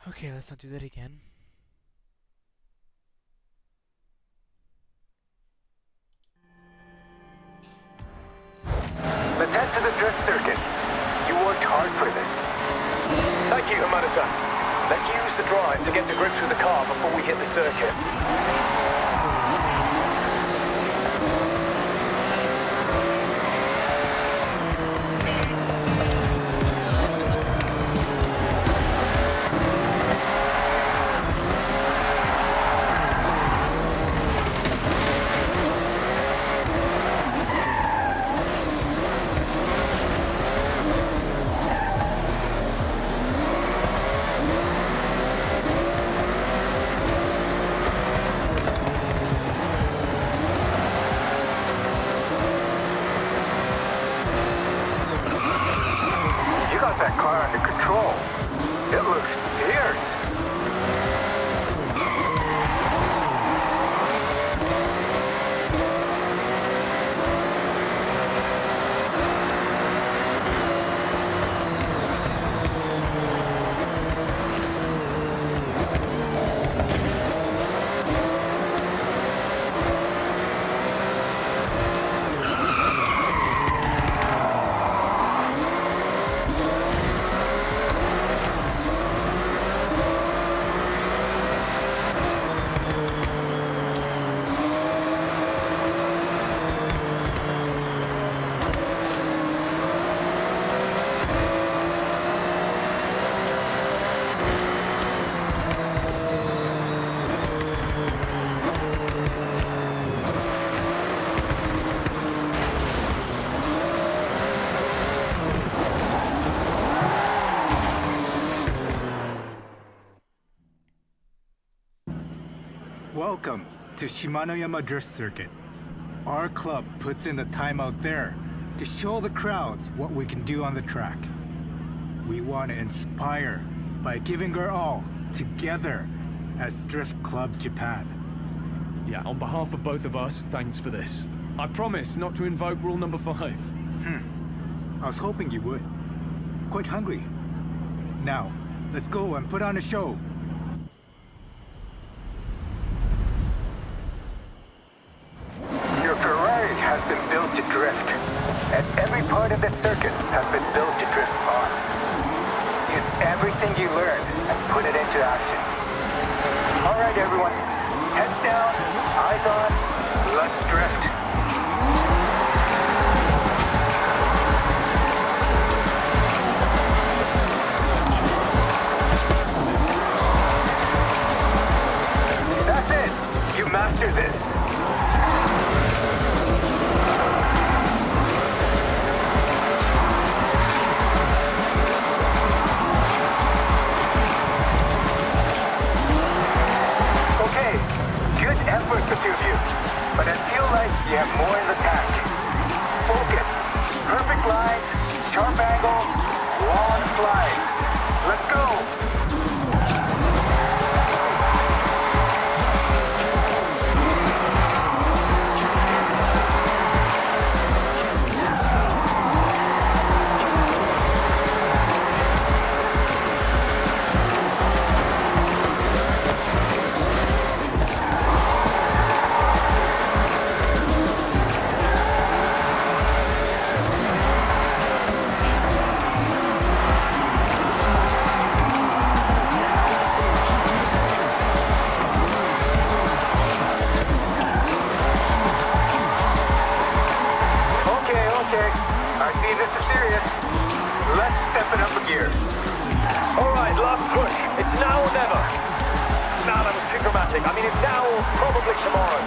Okay, let's not do that again. Let's head to the drift circuit. You worked hard for this. Thank you, Hamada-san. Let's use the drive to get to grips with the car before we hit the circuit. You got that car under control. It looks fierce. Welcome to Shimanoyama Drift Circuit. Our club puts in the time out there to show the crowds what we can do on the track. We want to inspire by giving our all together as Drift Club Japan. Yeah, on behalf of both of us, thanks for this. I promise not to invoke rule number 5. I was hoping you would. Quite hungry. Now, let's go and put on a show. Your Ferrari has been built to drift, and every part of this circuit has been built to drift on. Use everything you learned and put it into action. All right, everyone. Heads down, eyes on, let's drift. That's it. You mastered this. Good effort, the two of you. But I feel like you have more in the tank. Focus. Perfect lines, sharp angles, long slides. Let's go. I see this is serious. Let's step it up a gear. All right, last push. It's now or never. No, that was too dramatic. I mean, it's now or probably tomorrow.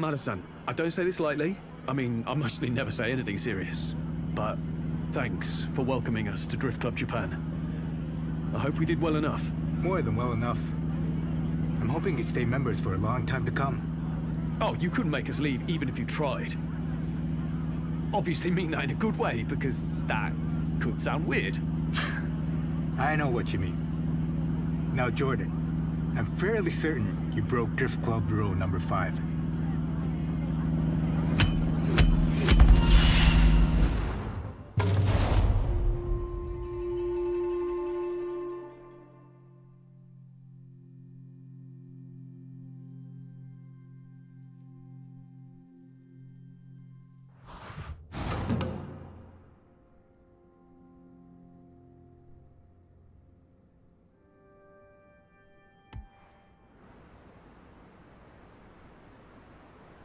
Yamada-san, I don't say this lightly. I mean, I mostly never say anything serious. But thanks for welcoming us to Drift Club Japan. I hope we did well enough. More than well enough. I'm hoping you stay members for a long time to come. Oh, you couldn't make us leave even if you tried. Obviously mean that in a good way, because that could sound weird. I know what you mean. Now, Jordan, I'm fairly certain you broke Drift Club rule number 5.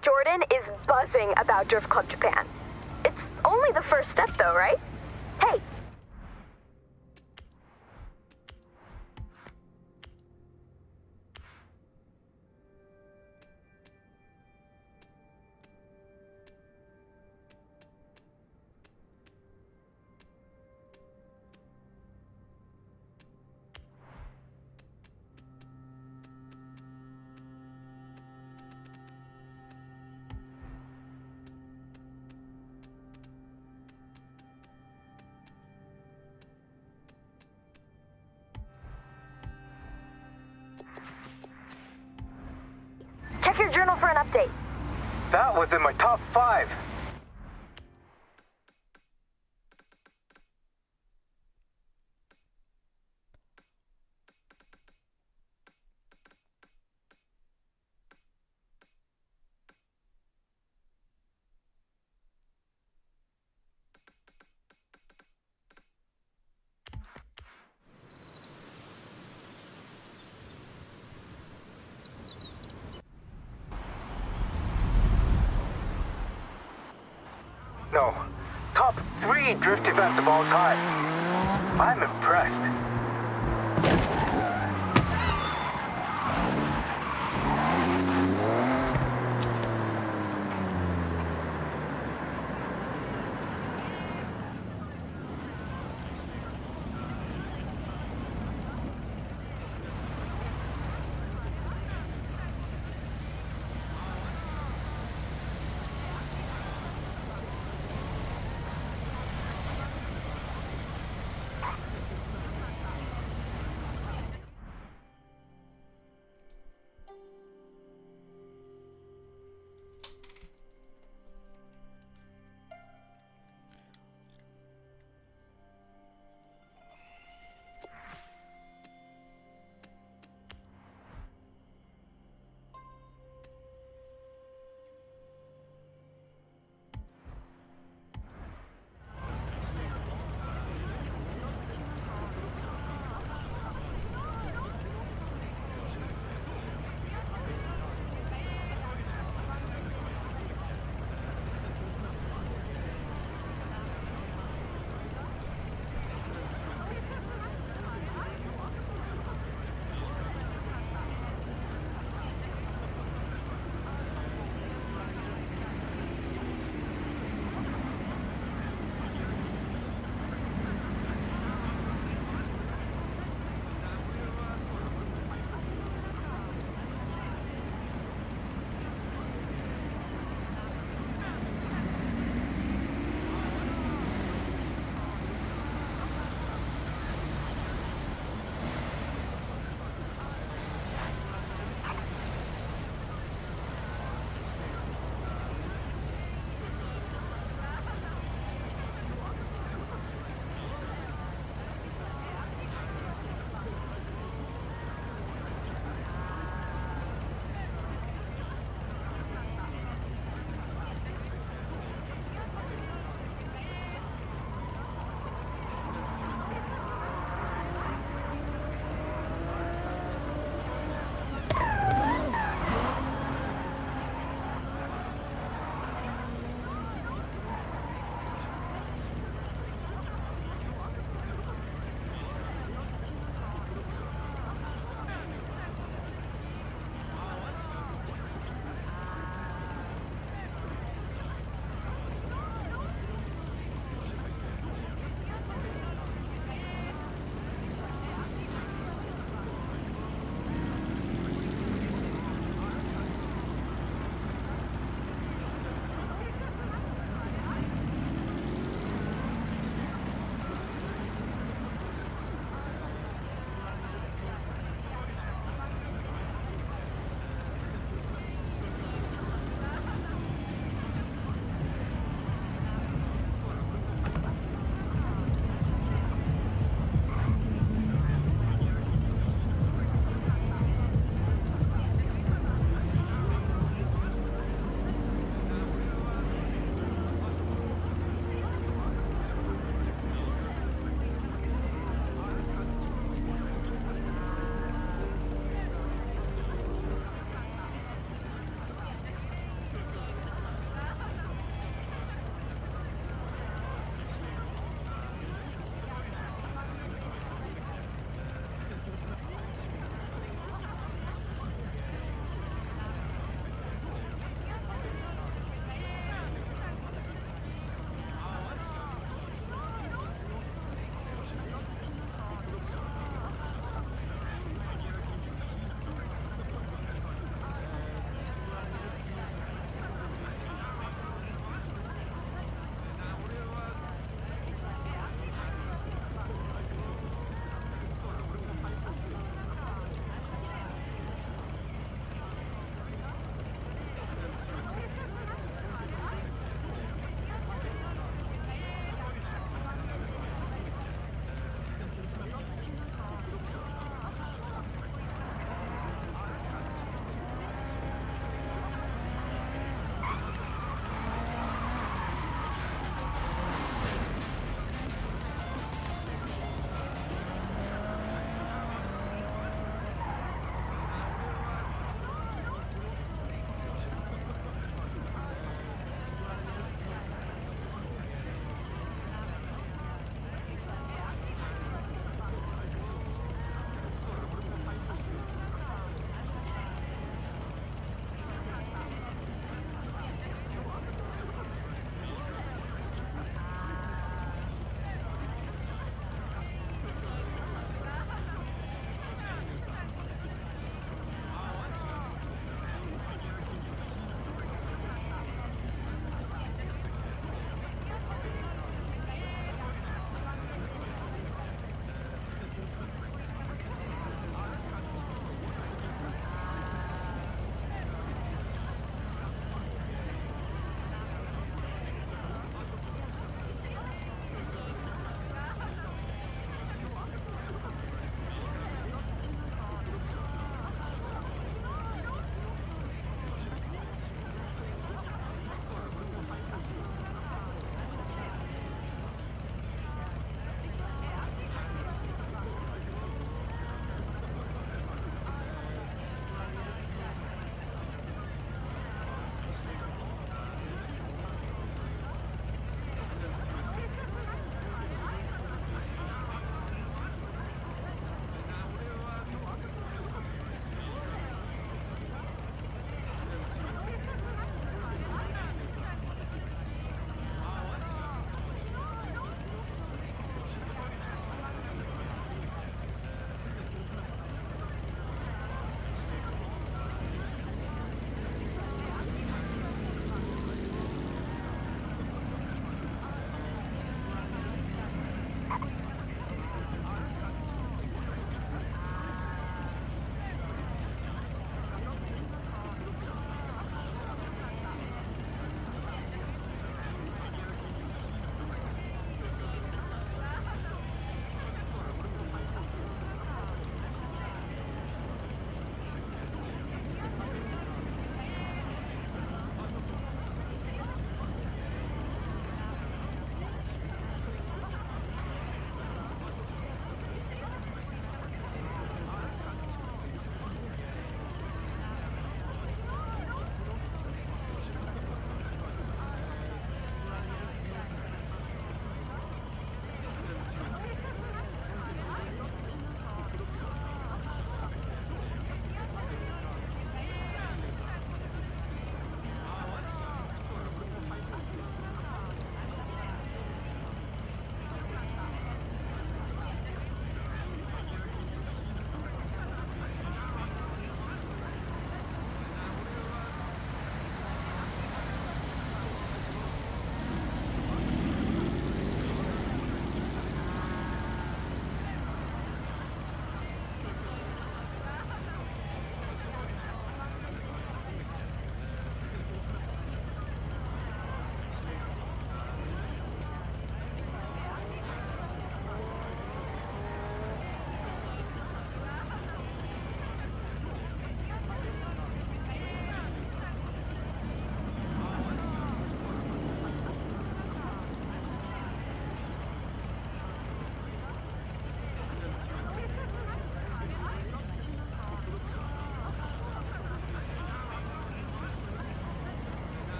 Jordan is buzzing about Drift Club Japan. It's only the first step though, right? Hey. Check your journal for an update. That was in my top 5. No, top 3 drift events of all time. I'm impressed.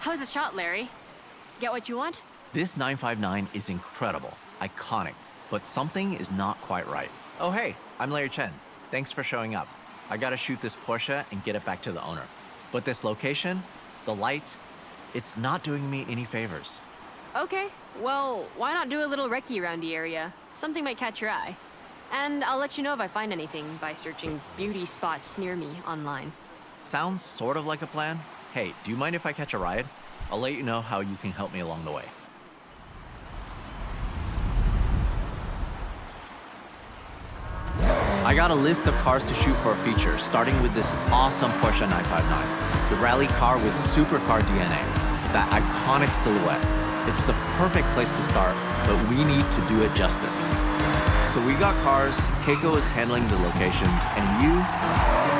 How's the shot, Larry? Get what you want? This 959 is incredible, iconic, but something is not quite right. Oh hey, I'm Larry Chen. Thanks for showing up. I gotta shoot this Porsche and get it back to the owner. But this location, the light, it's not doing me any favors. Okay, well, why not do a little recce around the area? Something might catch your eye. And I'll let you know if I find anything by searching beauty spots near me online. Sounds sort of like a plan. Hey, do you mind if I catch a ride? I'll let you know how you can help me along the way. I got a list of cars to shoot for a feature, starting with this awesome Porsche 959. The rally car with supercar DNA, that iconic silhouette. It's the perfect place to start, but we need to do it justice. So we got cars, Keiko is handling the locations, and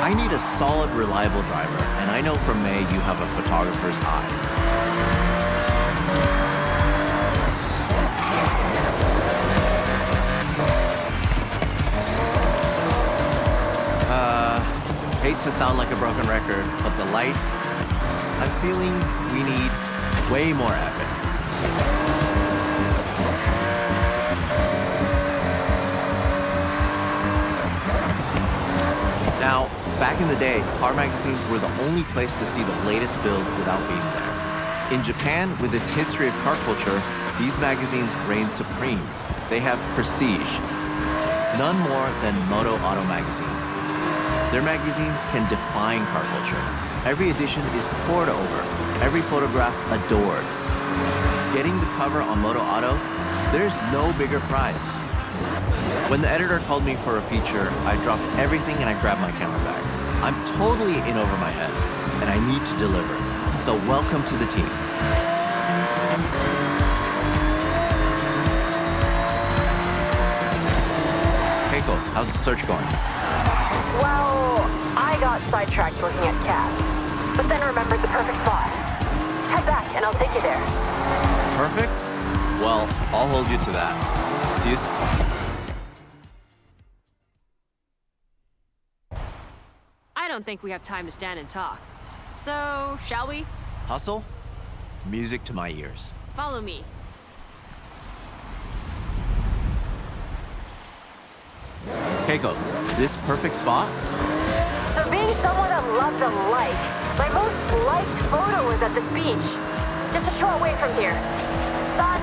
I need a solid, reliable driver, and I know from May you have a photographer's eye. Hate to sound like a broken record, but the light, I'm feeling we need way more epic. Now, back in the day, car magazines were the only place to see the latest builds without being there. In Japan, with its history of car culture, these magazines reign supreme. They have prestige. None more than Moto Auto magazine. Their magazines can define car culture. Every edition is pored over, every photograph adored. Getting the cover on Moto Auto, there's no bigger prize. When the editor called me for a feature, I dropped everything and I grabbed my camera bag. I'm totally in over my head, and I need to deliver. So welcome to the team. Keiko, how's the search going? Well, I got sidetracked looking at cats, but then remembered the perfect spot. Head back and I'll take you there. Perfect? Well, I'll hold you to that. See you soon. I don't think we have time to stand and talk. So, shall we? Hustle? Music to my ears. Follow me. Keiko, this perfect spot? So being someone that loves a like, my most liked photo was at this beach. Just a short way from here. Sun,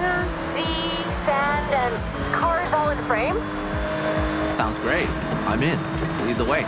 sea, sand, and cars all in frame. Sounds great. I'm in. Lead the way.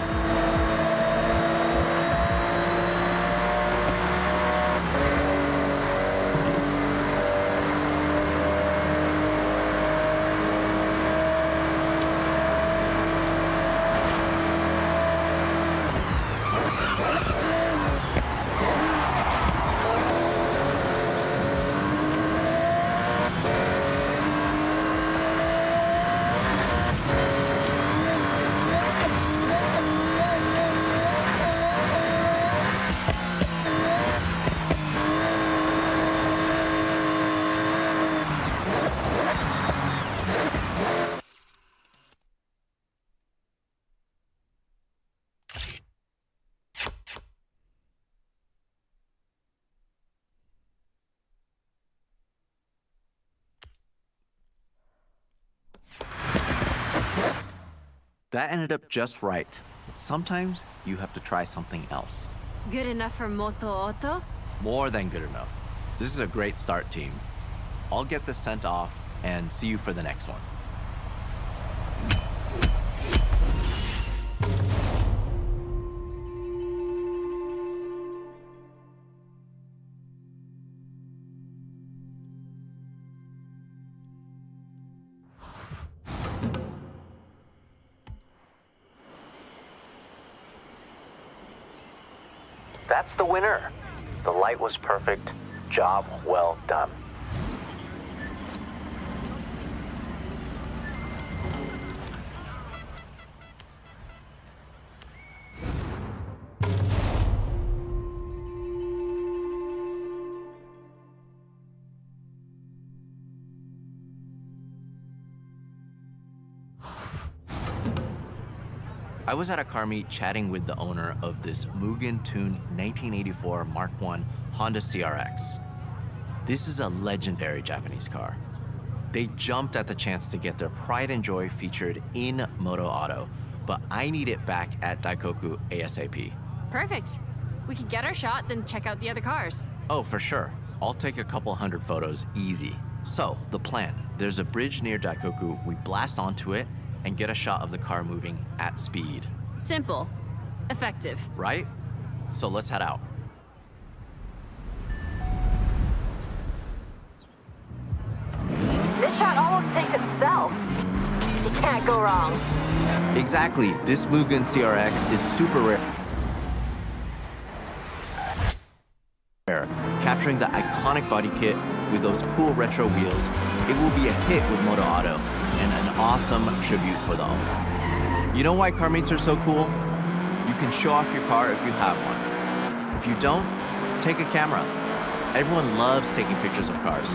That ended up just right. Sometimes you have to try something else. Good enough for Moto Auto? More than good enough. This is a great start, team. I'll get this sent off and see you for the next one. That's the winner. The light was perfect. Job well done. I was at a car meet chatting with the owner of this Mugen-tuned 1984 Mark I Honda CRX. This is a legendary Japanese car. They jumped at the chance to get their pride and joy featured in Moto Auto, but I need it back at Daikoku ASAP. Perfect. We can get our shot, then check out the other cars. Oh, for sure. I'll take a couple hundred photos, easy. So, the plan. There's a bridge near Daikoku, we blast onto it, and get a shot of the car moving at speed. Simple. Effective. Right? So let's head out. This shot almost takes itself. You can't go wrong. Exactly. This Mugen CRX is super rare. Capturing the iconic body kit with those cool retro wheels, it will be a hit with Moto Auto and an awesome tribute for the owner. You know why car meets are so cool? You can show off your car if you have one. If you don't, take a camera. Everyone loves taking pictures of cars.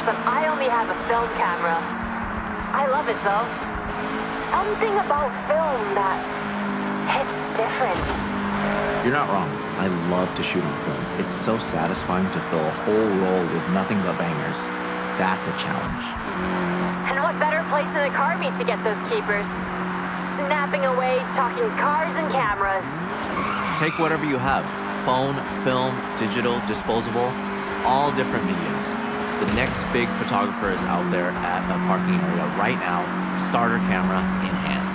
But I only have a film camera. I love it though. Something about film that hits different. You're not wrong. I love to shoot on film. It's so satisfying to fill a whole roll with nothing but bangers. That's a challenge. And what better place than a car meet to get those keepers? Snapping away, talking cars and cameras. Take whatever you have. Phone, film, digital, disposable, all different mediums. The next big photographer is out there at a parking area right now, starter camera in hand.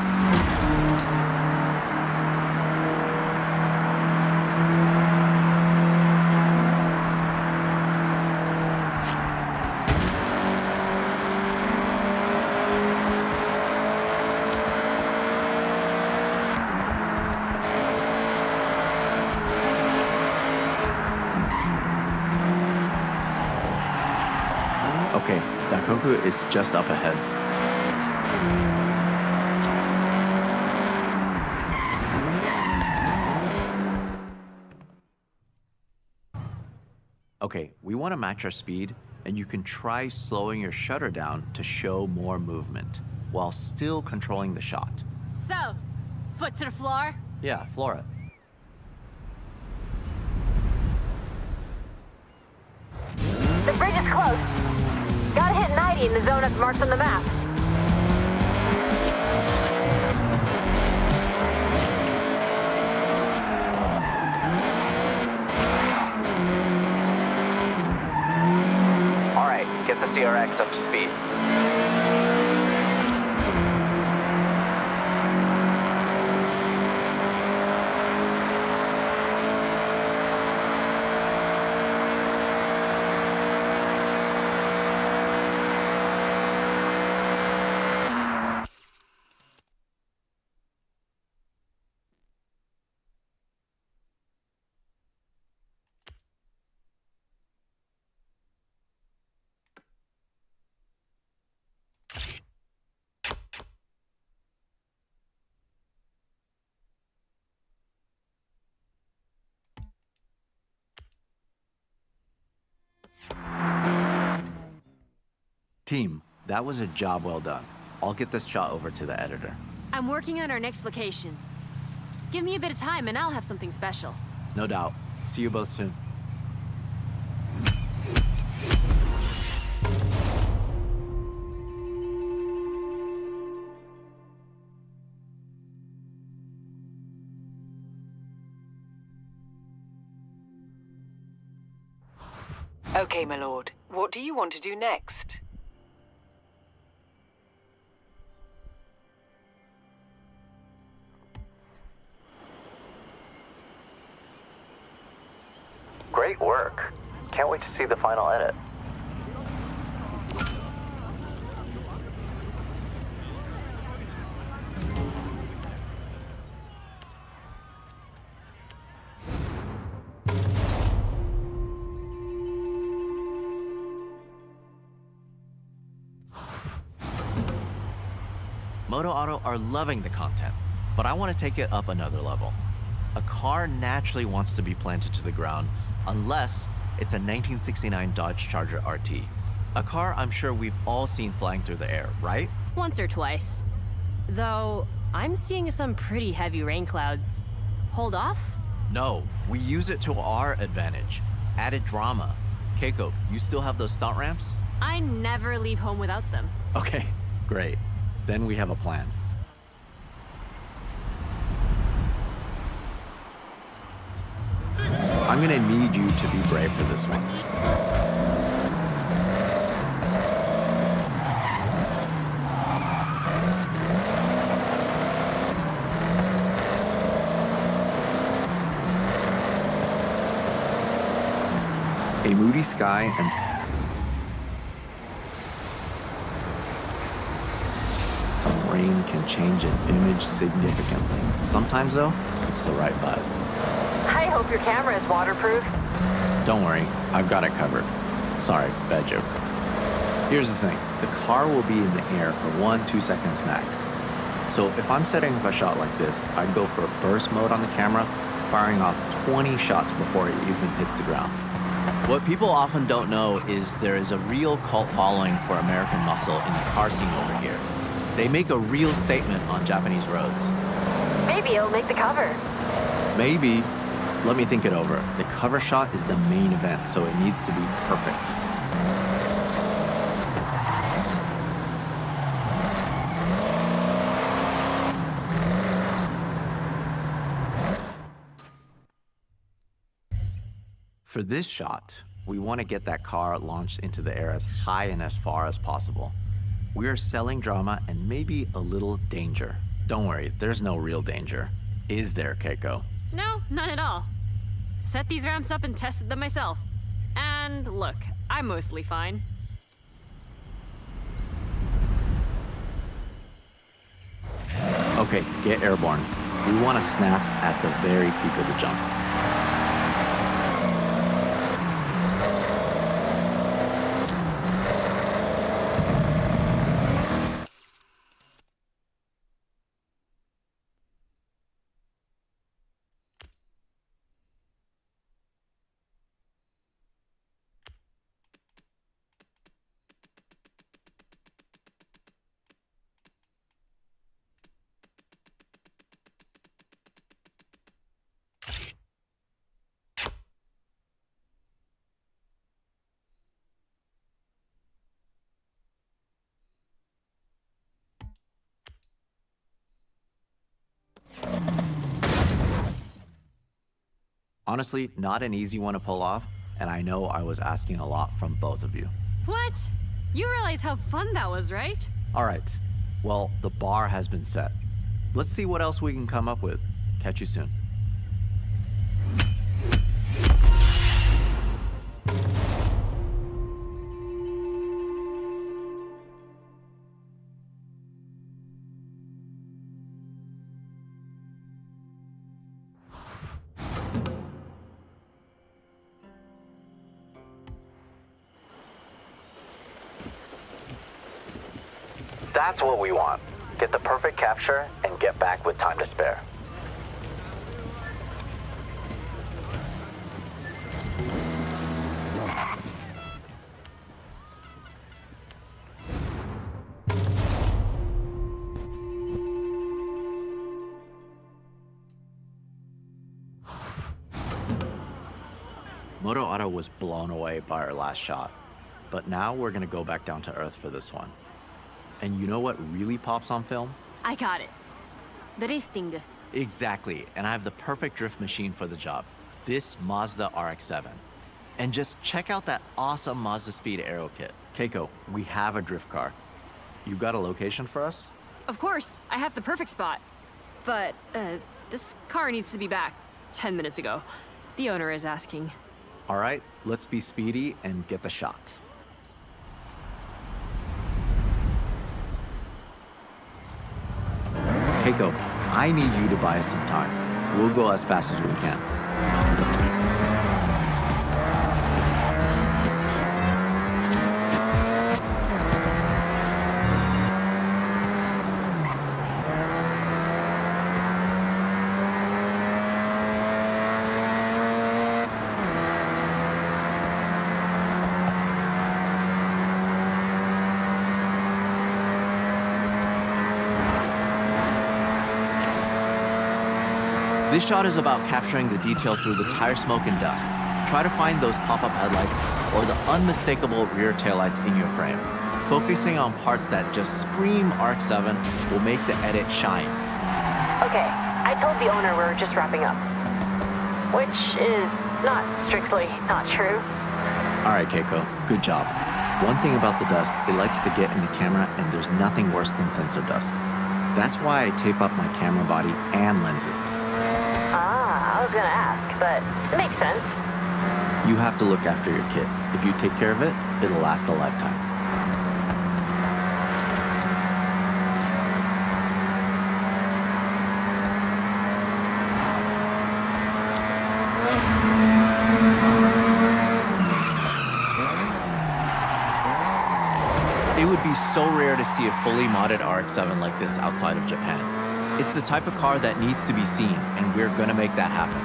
Okay, Daikoku is just up ahead. Okay, we want to match our speed, and you can try slowing your shutter down to show more movement, while still controlling the shot. So, foot to the floor? Yeah, floor it. The bridge is close. Gotta hit 90 in the zone I've marked on the map. All right, get the CRX up to speed. Team, that was a job well done. I'll get this shot over to the editor. I'm working on our next location. Give me a bit of time and I'll have something special. No doubt. See you both soon. Okay, my lord. What do you want to do next? Great work. Can't wait to see the final edit. Moto Auto are loving the content, but I want to take it up another level. A car naturally wants to be planted to the ground unless it's a 1969 Dodge Charger RT. A car I'm sure we've all seen flying through the air, right? Once or twice. Though, I'm seeing some pretty heavy rain clouds. Hold off? No, we use it to our advantage. Added drama. Keiko, you still have those stunt ramps? I never leave home without them. Okay, great. Then we have a plan. I'm gonna need you to be brave for this one. A moody sky and some rain can change an image significantly. Sometimes, though, it's the right vibe. I hope your camera is waterproof. Don't worry, I've got it covered. Sorry, bad joke. Here's the thing, the car will be in the air for 1-2 seconds max. So if I'm setting up a shot like this, I'd go for burst mode on the camera, firing off 20 shots before it even hits the ground. What people often don't know is there is a real cult following for American muscle in the car scene over here. They make a real statement on Japanese roads. Maybe it'll make the cover. Maybe. Let me think it over. The cover shot is the main event, so it needs to be perfect. For this shot, we want to get that car launched into the air as high and as far as possible. We are selling drama and maybe a little danger. Don't worry, there's no real danger. Is there, Keiko? No, none at all. Set these ramps up and tested them myself. And look, I'm mostly fine. Okay, get airborne. We want to snap at the very peak of the jump. Honestly, not an easy one to pull off, and I know I was asking a lot from both of you. What? You realize how fun that was, right? All right, well, the bar has been set. Let's see what else we can come up with. Catch you soon. That's what we want. Get the perfect capture and get back with time to spare. Moto Auto was blown away by our last shot, but now we're gonna go back down to earth for this one. And you know what really pops on film? I got it. The drifting. Exactly, and I have the perfect drift machine for the job. This Mazda RX-7. And just check out that awesome Mazda Speed Aero kit. Keiko, we have a drift car. You got a location for us? Of course, I have the perfect spot. But, this car needs to be back 10 minutes ago. The owner is asking. All right, let's be speedy and get the shot. Keiko, I need you to buy us some time. We'll go as fast as we can. This shot is about capturing the detail through the tire smoke and dust. Try to find those pop-up headlights or the unmistakable rear taillights in your frame. Focusing on parts that just scream RX-7 will make the edit shine. Okay, I told the owner we're just wrapping up. Which is not strictly not true. All right, Keiko, good job. One thing about the dust, it likes to get in the camera, and there's nothing worse than sensor dust. That's why I tape up my camera body and lenses. Ah, I was gonna ask, but it makes sense. You have to look after your kit. If you take care of it, it'll last a lifetime. It would be so rare to see a fully modded RX-7 like this outside of Japan. It's the type of car that needs to be seen, and we're gonna make that happen.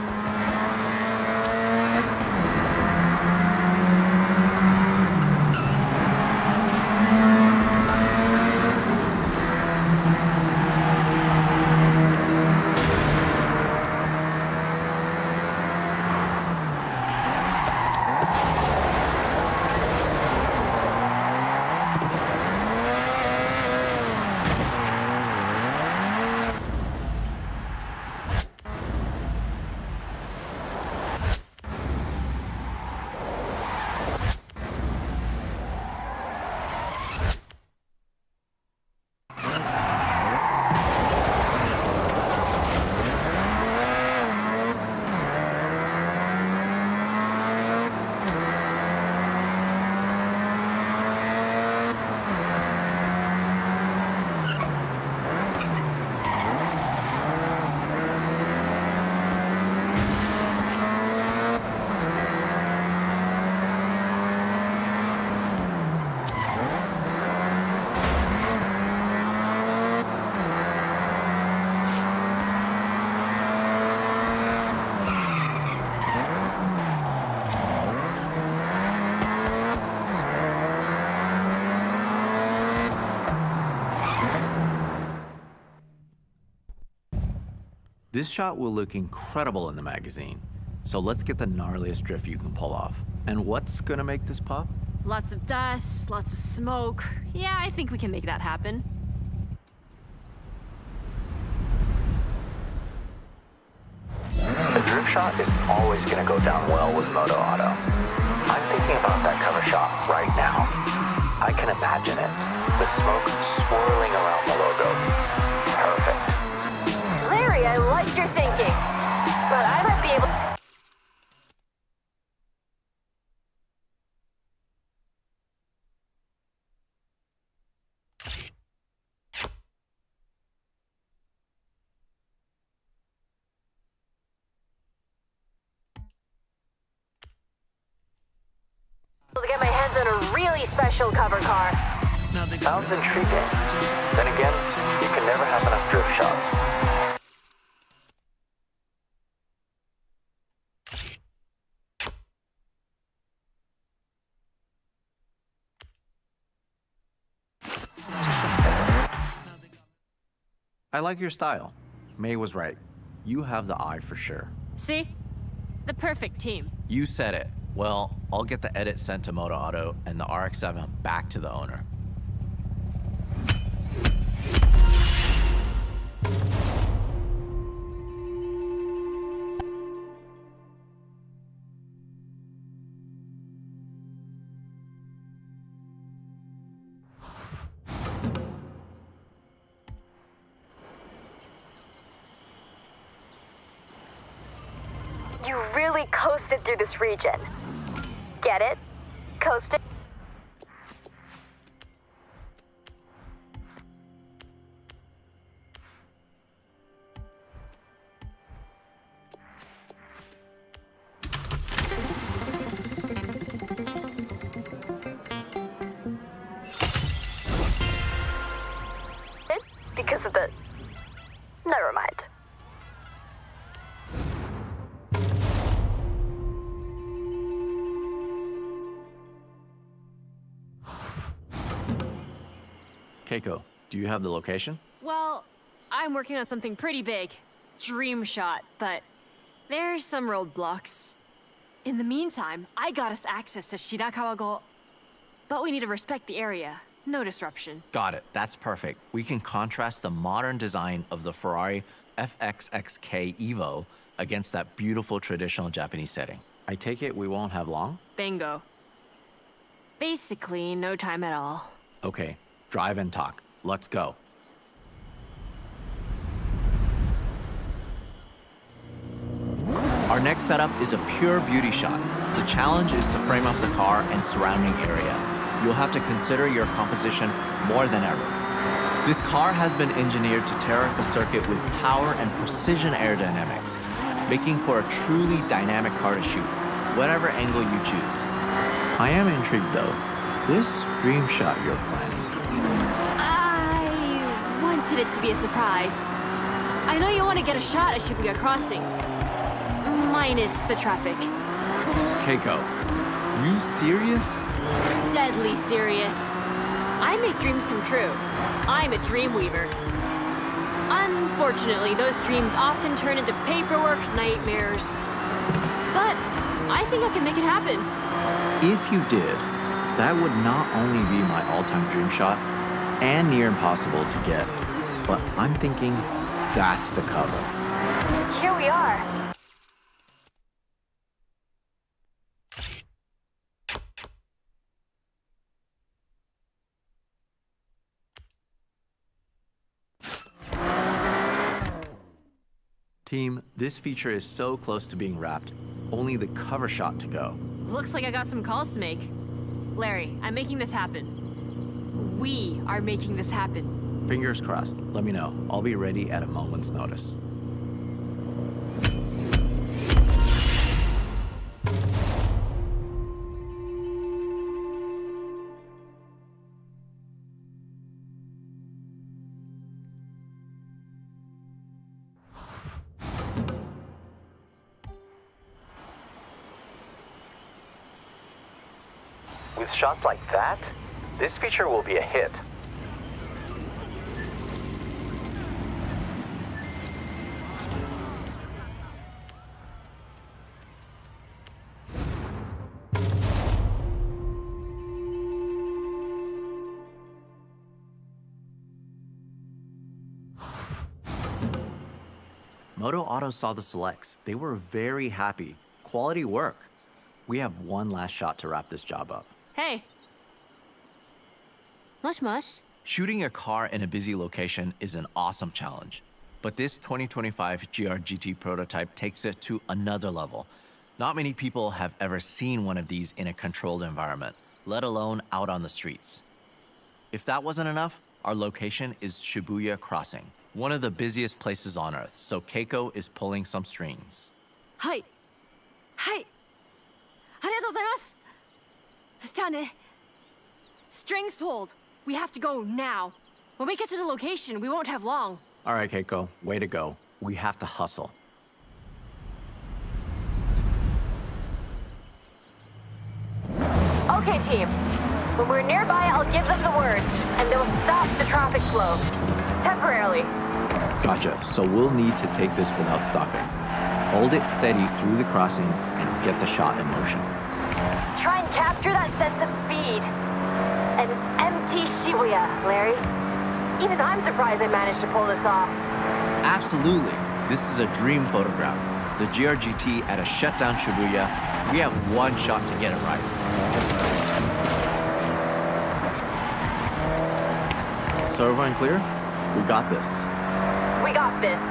This shot will look incredible in the magazine. So let's get the gnarliest drift you can pull off. And what's gonna make this pop? Lots of dust, lots of smoke. Yeah, I think we can make that happen. A drift shot is always going to go down well with Moto Auto. I'm thinking about that cover shot right now. I can imagine it. The smoke swirling around the logo. Perfect. Larry, I like your thinking. But I might be able to... to get my hands on a really special cover car. Sounds intriguing. Then again, you can never have enough drift shots. I like your style. May was right. You have the eye for sure. See? The perfect team. You said it. Well, I'll get the edit sent to Moto Auto and the RX-7 back to the owner. You really coasted through this region. Get it? Coasted? Because of the... Never mind. Keiko, do you have the location? Well, I'm working on something pretty big. dream shot, but there's some roadblocks. In the meantime, I got us access to Shirakawa-go. But we need to respect the area. No disruption. Got it. That's perfect. We can contrast the modern design of the Ferrari FXXK Evo against that beautiful traditional Japanese setting. I take it we won't have long? Bingo. Basically, no time at all. Okay, drive and talk. Let's go. Our next setup is a pure beauty shot. The challenge is to frame up the car and surrounding area. You'll have to consider your composition more than ever. This car has been engineered to tear up a circuit with power and precision aerodynamics, making for a truly dynamic car to shoot, whatever angle you choose. I am intrigued though. This dream shot you're planning. I wanted it to be a surprise. I know you want to get a shot at Shibuya Crossing. Minus the traffic. Keiko, you serious? Deadly serious. I make dreams come true. I'm a dream weaver. Unfortunately, those dreams often turn into paperwork nightmares. But I think I can make it happen. If you did, that would not only be my all-time dream shot and near impossible to get, but I'm thinking that's the cover. Here we are. Team, this feature is so close to being wrapped. Only the cover shot to go. Looks like I got some calls to make. Larry, I'm making this happen. We are making this happen. Fingers crossed. Let me know. I'll be ready at a moment's notice. With shots like that, this feature will be a hit. Moto Auto saw the selects. They were very happy. Quality work. We have one last shot to wrap this job up. Hey. Mush mush. Shooting a car in a busy location is an awesome challenge, but this 2025 GR-GT prototype takes it to another level. Not many people have ever seen one of these in a controlled environment, let alone out on the streets. If that wasn't enough, our location is Shibuya Crossing, one of the busiest places on Earth, so Keiko is pulling some strings. Hi. Hi. ありがとうございます。じゃあね。Strings pulled. We have to go now. When we get to the location, we won't have long. All right, Keiko, way to go. We have to hustle. Okay, team. When we're nearby, I'll give them the word, and they'll stop the traffic flow. Temporarily. Gotcha. So we'll need to take this without stopping. Hold it steady through the crossing and get the shot in motion. Try and capture that sense of speed. An empty Shibuya, Larry. Even I'm surprised I managed to pull this off. Absolutely. This is a dream photograph. The GR-GT at a shutdown Shibuya. We have one shot to get it right. So everyone clear? We got this. We got this.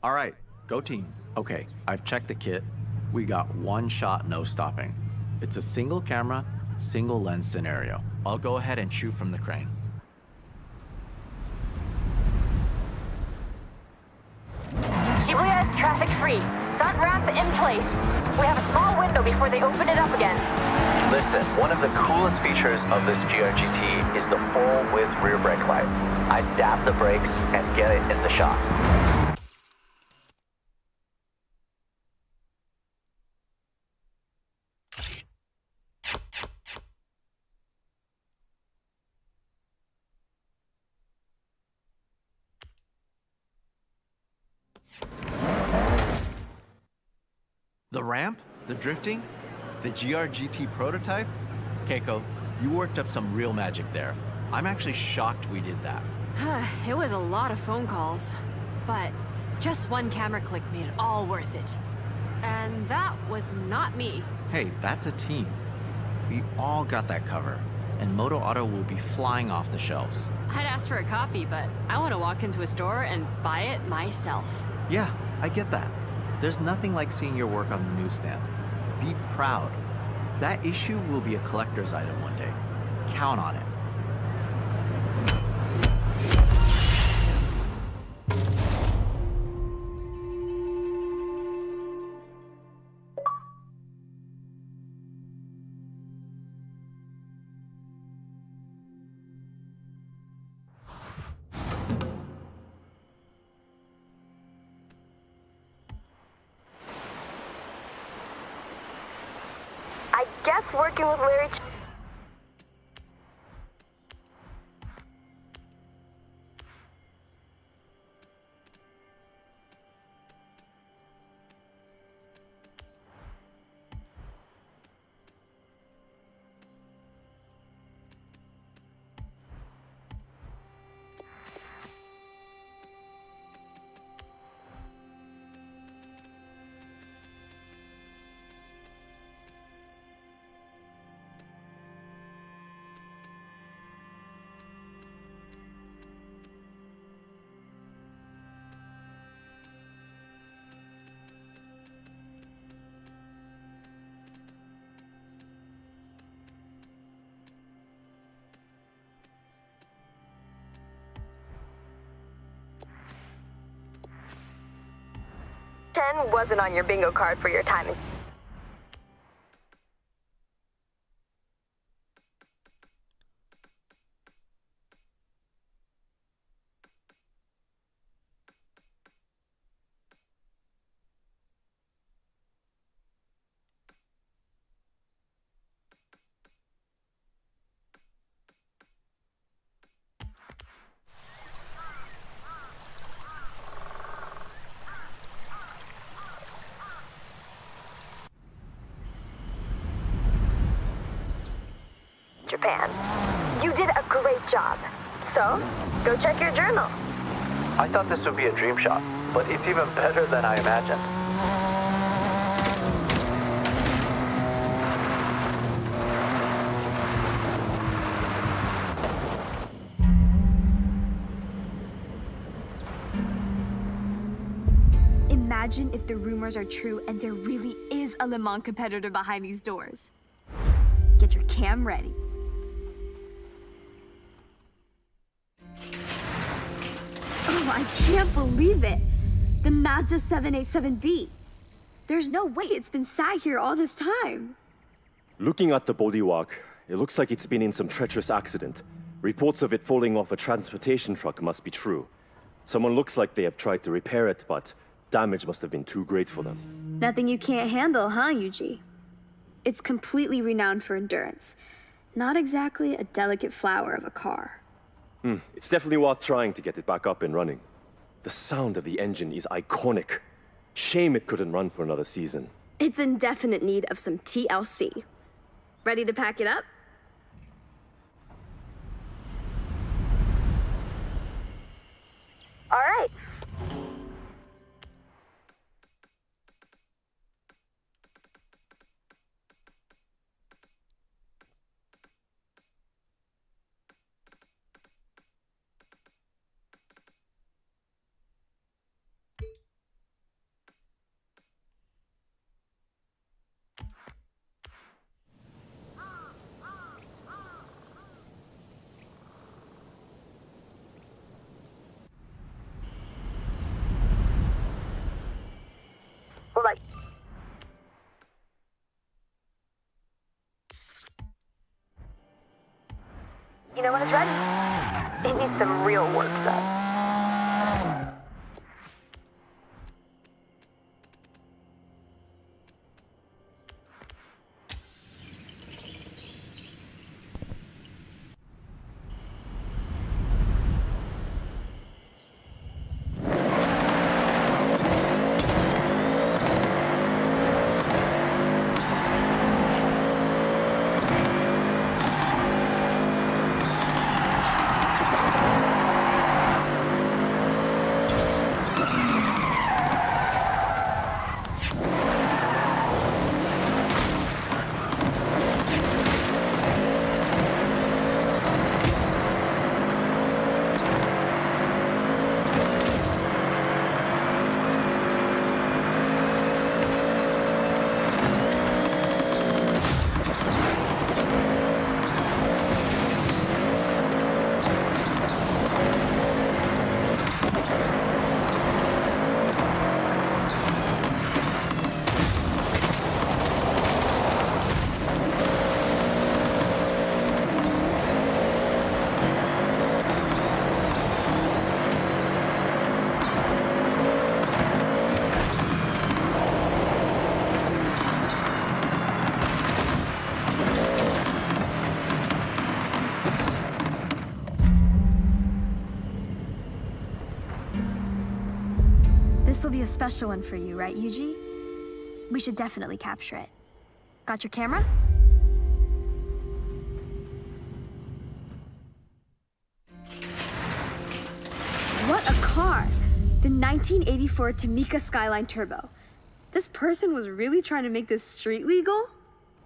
All right, go team. Okay, I've checked the kit. We got one shot, no stopping. It's a single camera, single lens scenario. I'll go ahead and shoot from the crane. Shibuya is traffic-free. Stunt ramp in place. We have a small window before they open it up again. Listen, one of the coolest features of this GRGT is the full-width rear brake light. I dab the brakes and get it in the shot. The ramp? The drifting? The GRGT prototype? Keiko, you worked up some real magic there. I'm actually shocked we did that. It was a lot of phone calls, but just one camera click made it all worth it. And that was not me. Hey, that's a team. We all got that cover, and Moto Auto will be flying off the shelves. I'd ask for a copy, but I want to walk into a store and buy it myself. Yeah, I get that. There's nothing like seeing your work on the newsstand. Be proud. That issue will be a collector's item one day. Count on it. I guess working with Larry... Chen wasn't on your bingo card for your timing. Japan. You did a great job. So, go check your journal. I thought this would be a dream shot, but it's even better than I imagined. Imagine if the rumors are true and there really is a Le Mans competitor behind these doors. Get your cam ready. Oh, I can't believe it! The Mazda 787B. There's no way it's been sat here all this time. Looking at the bodywork, it looks like it's been in some treacherous accident. Reports of it falling off a transportation truck must be true. Someone looks like they have tried to repair it, but damage must have been too great for them. Nothing you can't handle, huh, Yuji? It's completely renowned for endurance. Not exactly a delicate flower of a car. It's definitely worth trying to get it back up and running. The sound of the engine is iconic. Shame it couldn't run for another season. It's in definite need of some TLC. Ready to pack it up? All right. know when it's ready. It needs some real work done. This will be a special one for you, right, Yuji? We should definitely capture it. Got your camera? What a car! The 1984 Tamika Skyline Turbo. This person was really trying to make this street legal?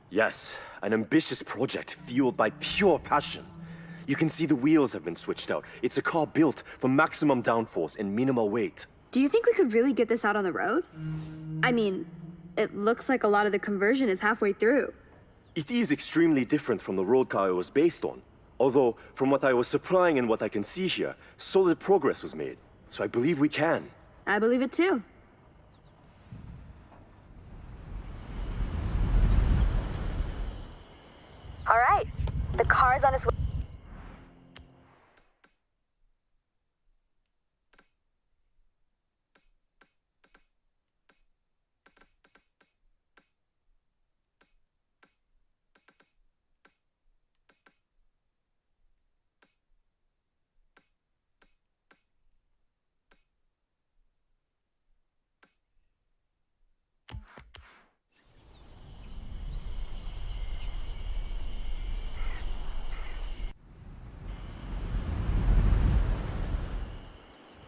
Yes, an ambitious project fueled by pure passion. You can see the wheels have been switched out. It's a car built for maximum downforce and minimal weight. Do you think we could really get this out on the road? I mean, it looks like a lot of the conversion is halfway through. It is extremely different from the road car it was based on. Although, from what I was supplying and what I can see here, solid progress was made. So I believe we can. I believe it too. All right, the car's on its way.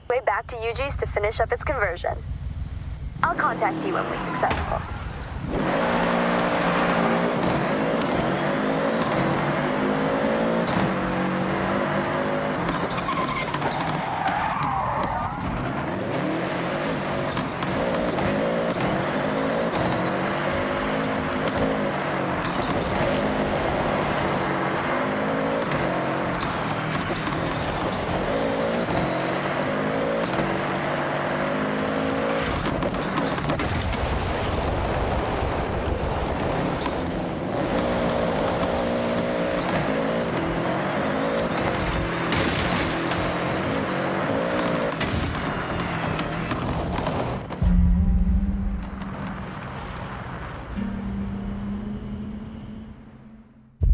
Way back to Yuji's to finish up its conversion. I'll contact you when we're successful.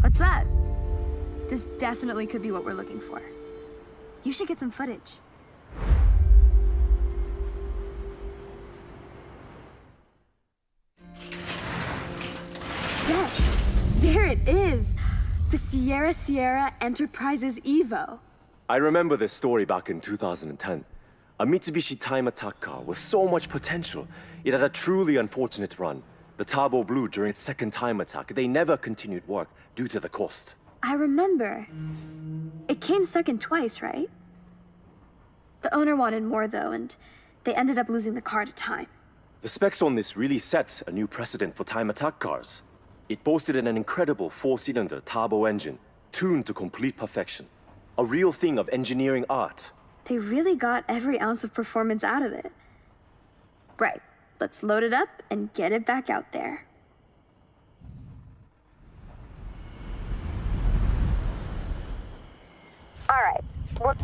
What's that? This definitely could be what we're looking for. You should get some footage. Yes, there it is. The Sierra Enterprises Evo. I remember this story back in 2010. A Mitsubishi time attack car with so much potential. It had a truly unfortunate run. The turbo blew during its second time attack. They never continued work due to the cost. I remember. It came second twice, right? The owner wanted more though, and they ended up losing the car to time. The specs on this really set a new precedent for time attack cars. It boasted an incredible four-cylinder turbo engine, tuned to complete perfection. A real thing of engineering art. They really got every ounce of performance out of it. Right, let's load it up and get it back out there. All right. Well,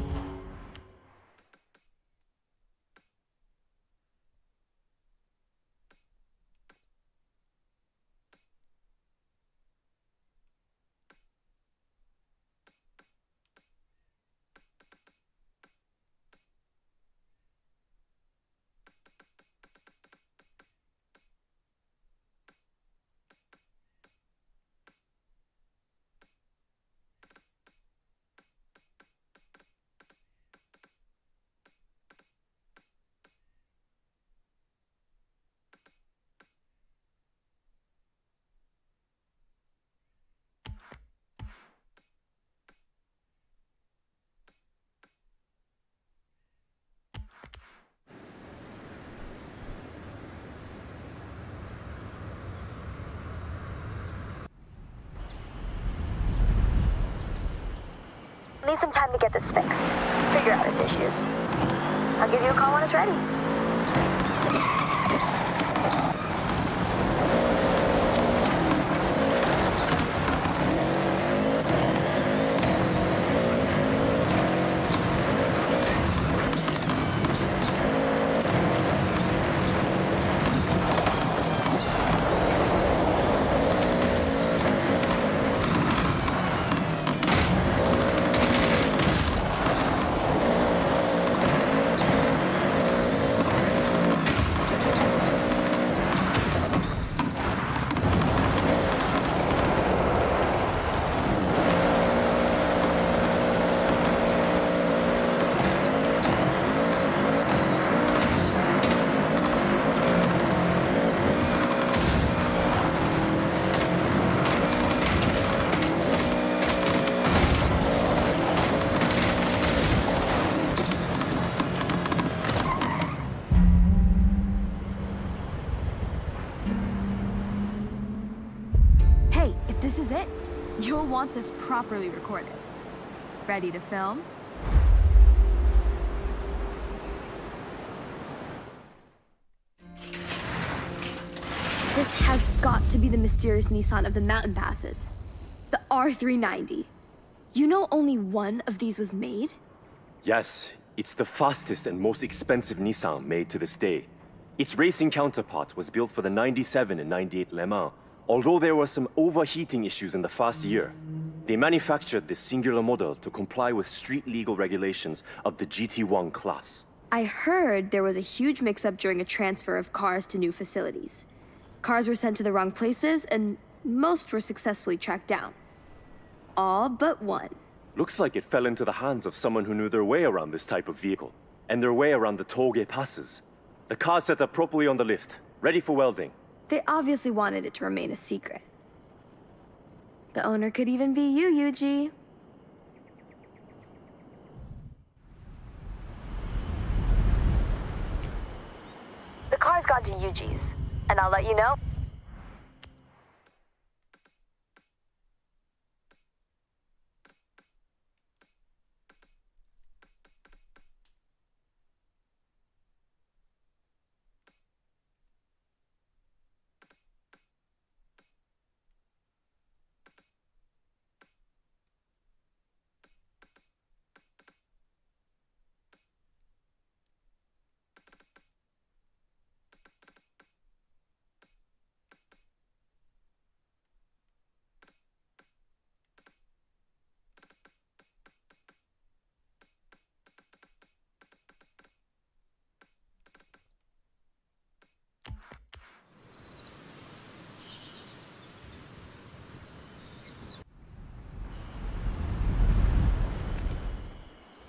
need some time to get this fixed. Figure out its issues. I'll give you a call when it's ready. Hey, if this is it, you'll want this properly recorded. Ready to film? This has got to be the mysterious Nissan of the mountain passes. The R390. You know only one of these was made? Yes, it's the fastest and most expensive Nissan made to this day. Its racing counterpart was built for the 97 and 98 Le Mans, although there were some overheating issues in the first year. They manufactured this singular model to comply with street legal regulations of the GT1 class. I heard there was a huge mix-up during a transfer of cars to new facilities. Cars were sent to the wrong places, and most were successfully tracked down. All but one. Looks like it fell into the hands of someone who knew their way around this type of vehicle, and their way around the tollgate passes. The car's set up properly on the lift, ready for welding. They obviously wanted it to remain a secret. The owner could even be you, Yuji. The car's gone to Yuji's, and I'll let you know.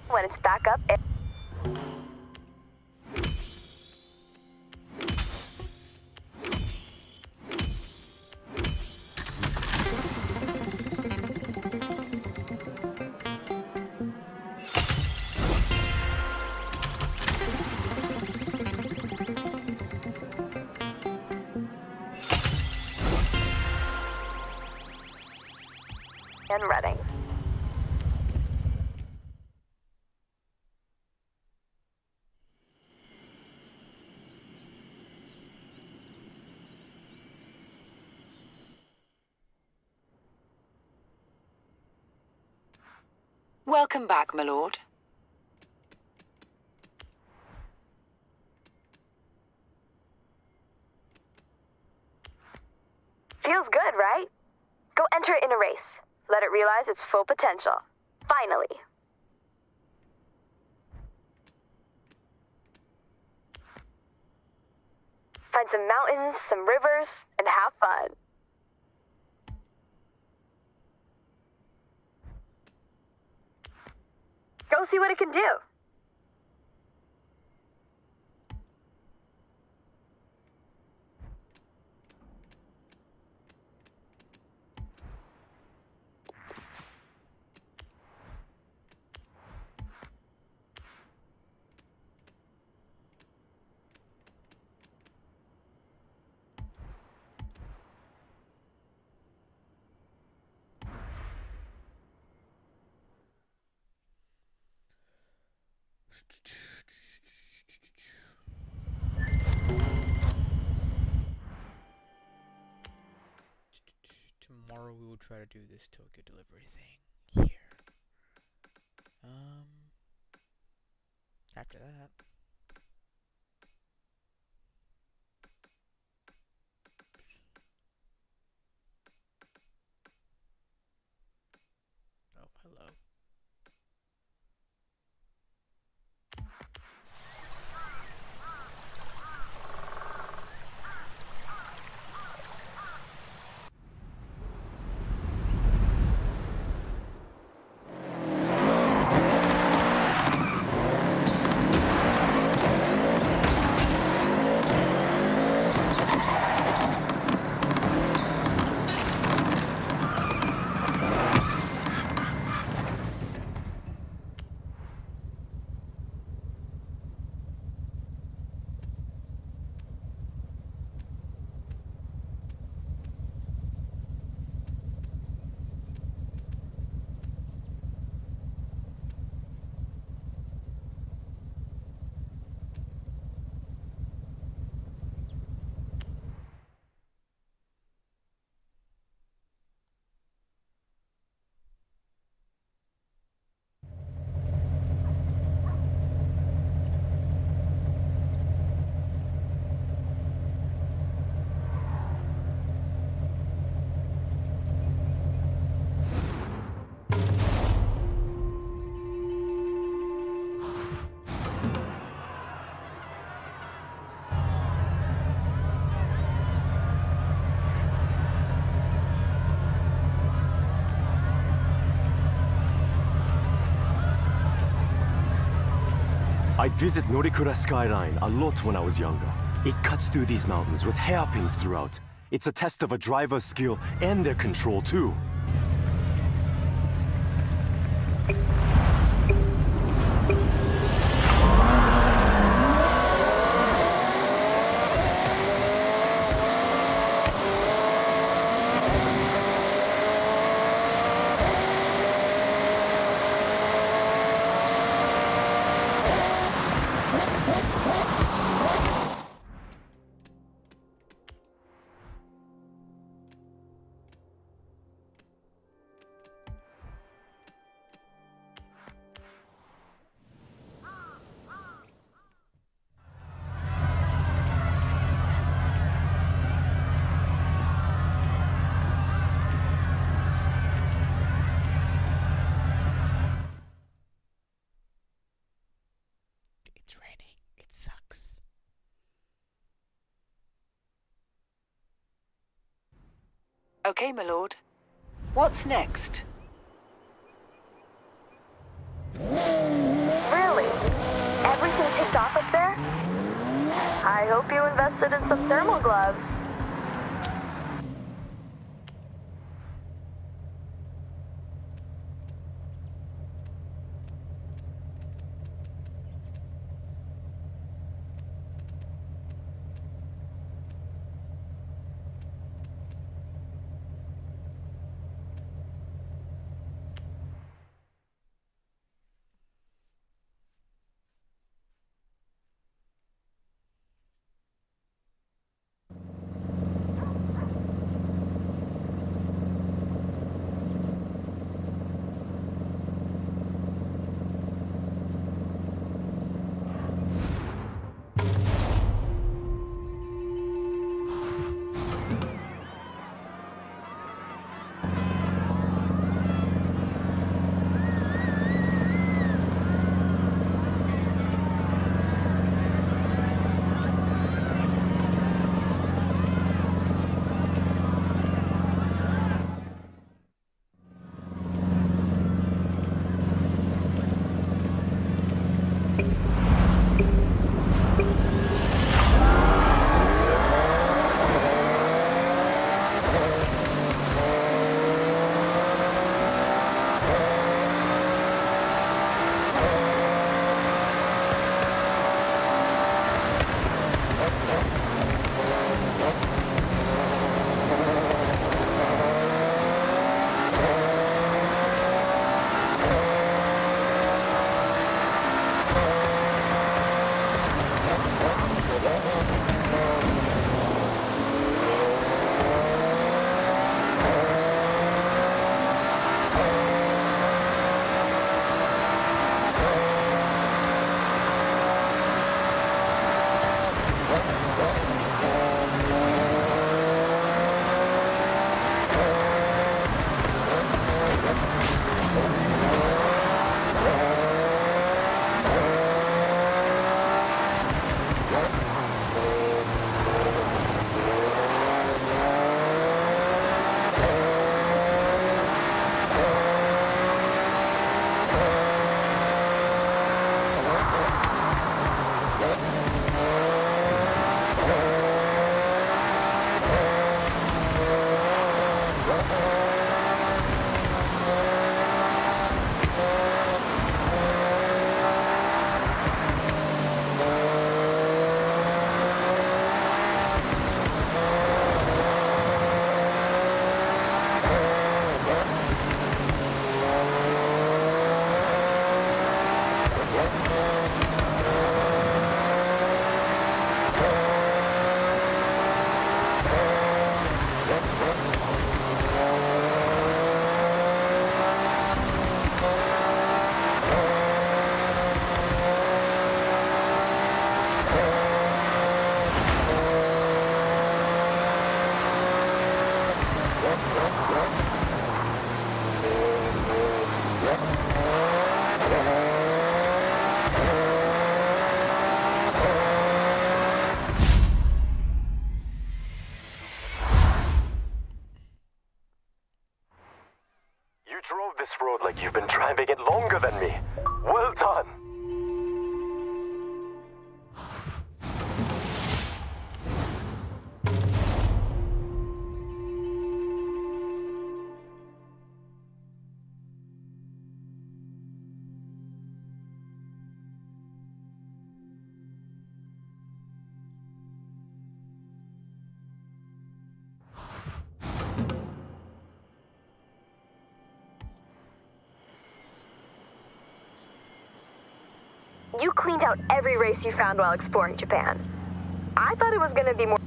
When it's back up, and running. Welcome back, my lord. Feels good, right? Go enter it in a race. Let it realize its full potential. Finally. Find some mountains, some rivers, and have fun. Go see what it can do. Tomorrow we will try to do this Tokyo delivery thing here. After that. Oh, hello. I'd visit Norikura Skyline a lot when I was younger. It cuts through these mountains with hairpins throughout. It's a test of a driver's skill and their control too. It's raining. It sucks. Okay, my lord. What's next? Really? Everything ticked off up there? I hope you invested in some thermal gloves. You cleaned out every race you found while exploring Japan. I thought it was gonna be more...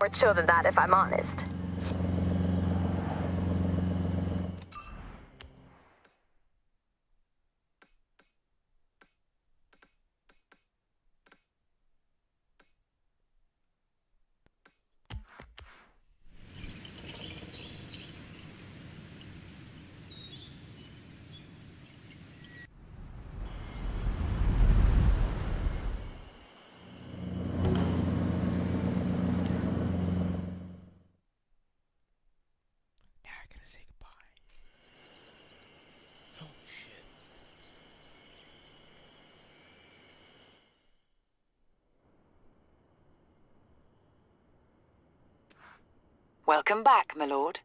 more chill than that, if I'm honest. Now I gotta say goodbye. Holy shit. Welcome back, my lord.